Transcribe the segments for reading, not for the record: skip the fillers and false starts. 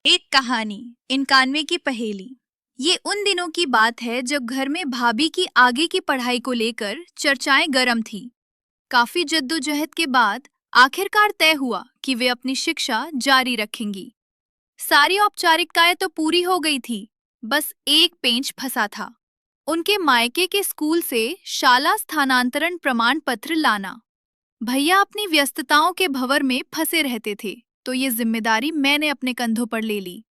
एक कहानी। 91 की पहेली। ये उन दिनों की बात है जब घर में भाभी की आगे की पढ़ाई को लेकर चर्चाएं गर्म थी। काफी जद्दोजहद के बाद आखिरकार तय हुआ कि वे अपनी शिक्षा जारी रखेंगी। सारी औपचारिकताएं तो पूरी हो गई थी, बस एक पेंच फंसा था। उनके मायके के स्कूल से शाला स्थानांतरण प्रमाण पत्र लाना। भैया अपनी व्यस्तताओं के भंवर में फंसे रहते थे, तो ये जिम्मेदारी मैंने अपने कंधों पर ले ली।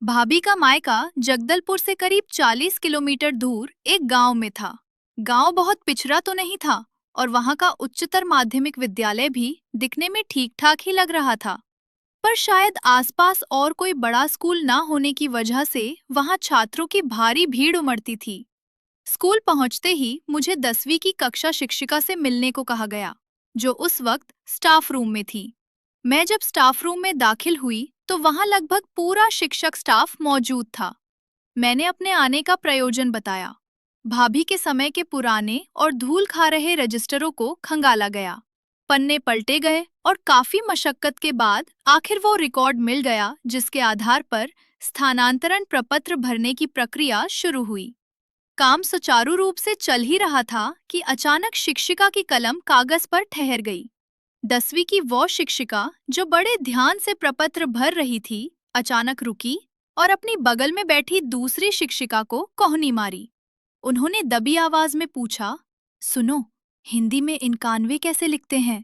भाभी का मायका जगदलपुर से करीब 40 किलोमीटर दूर एक गांव में था। गांव बहुत पिछड़ा तो नहीं था और वहां का उच्चतर माध्यमिक विद्यालय भी दिखने में ठीक ठाक ही लग रहा था। पर शायद आसपास और कोई बड़ा स्कूल ना होने की वजह से वहां छात्रों की भारी भीड़ उमड़ती थी। स्कूल पहुंचते ही मुझे 10वीं की कक्षा शिक्षिका से मिलने को कहा गया, जो उस वक्त स्टाफ रूम में थी। मैं जब स्टाफ रूम में दाखिल हुई तो वहां लगभग पूरा शिक्षक स्टाफ मौजूद था। मैंने अपने आने का प्रयोजन बताया। भाभी के समय के पुराने और धूल खा रहे रजिस्टरों को खंगाला गया। पन्ने पलटे गए और काफी मशक्कत के बाद आखिर वो रिकॉर्ड मिल गया जिसके आधार पर स्थानांतरण प्रपत्र भरने की प्रक्रिया शुरू हुई। काम सुचारू रूप से चल ही रहा था कि अचानक शिक्षिका की कलम कागज पर ठहर गई। 10वीं की वो शिक्षिका जो बड़े ध्यान से प्रपत्र भर रही थी, अचानक रुकी और अपनी बगल में बैठी दूसरी शिक्षिका को कोहनी मारी। उन्होंने दबी आवाज में पूछा, सुनो, हिंदी में 91 कैसे लिखते हैं?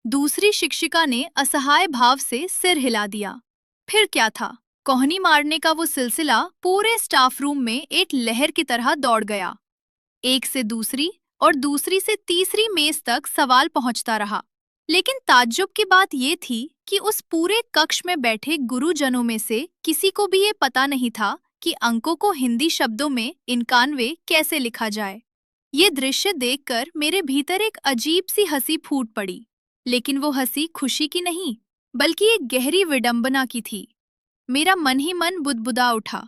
दूसरी शिक्षिका ने असहाय भाव से सिर हिला दिया। फिर क्या था, कोहनी मारने का वो सिलसिला पूरे स्टाफ रूम में एक लहर की तरह दौड़ गया। एक से दूसरी और दूसरी से तीसरी मेज तक सवाल पहुंचता रहा। लेकिन ताज्जुब की बात ये थी कि उस पूरे कक्ष में बैठे गुरुजनों में से किसी को भी ये पता नहीं था कि अंकों को हिंदी शब्दों में 91 कैसे लिखा जाए। ये दृश्य देखकर मेरे भीतर एक अजीब सी हंसी फूट पड़ी। लेकिन वो हंसी खुशी की नहीं, बल्कि एक गहरी विडंबना की थी। मेरा मन ही मन बुदबुदा उठा।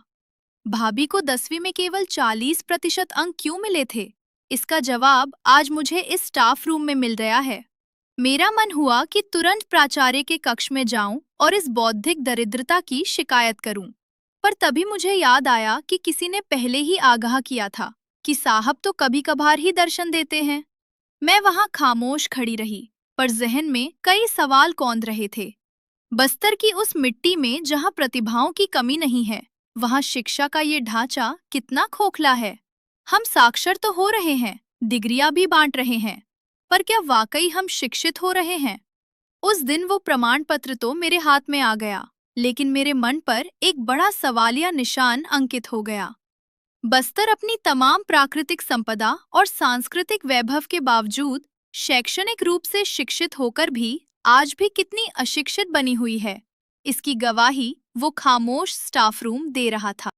भाभी को 10वीं में केवल 40% अंक क्यों मिले थे? इसका जवाब आज मुझे इस स्टाफ रूम में मिल रहा है। मेरा मन हुआ कि तुरंत प्राचार्य के कक्ष में जाऊं और इस बौद्धिक दरिद्रता की शिकायत करूं। पर तभी मुझे याद आया कि किसी ने पहले ही आगाह किया था कि साहब तो कभी कभार ही दर्शन देते हैं। मैं वहां खामोश खड़ी रही, पर जहन में कई सवाल कौंध रहे थे। बस्तर की उस मिट्टी में जहां प्रतिभाओं की कमी नहीं है, वहां शिक्षा का ये ढांचा कितना खोखला है। हम साक्षर तो हो रहे हैं, डिग्रियां भी बांट रहे हैं, पर क्या वाकई हम शिक्षित हो रहे हैं? उस दिन वो प्रमाण पत्र तो मेरे हाथ में आ गया, लेकिन मेरे मन पर एक बड़ा सवालिया निशान अंकित हो गया। बस्तर अपनी तमाम प्राकृतिक संपदा और सांस्कृतिक वैभव के बावजूद शैक्षणिक रूप से शिक्षित होकर भी आज भी कितनी अशिक्षित बनी हुई है, इसकी गवाही वो खामोश स्टाफ रूम दे रहा था।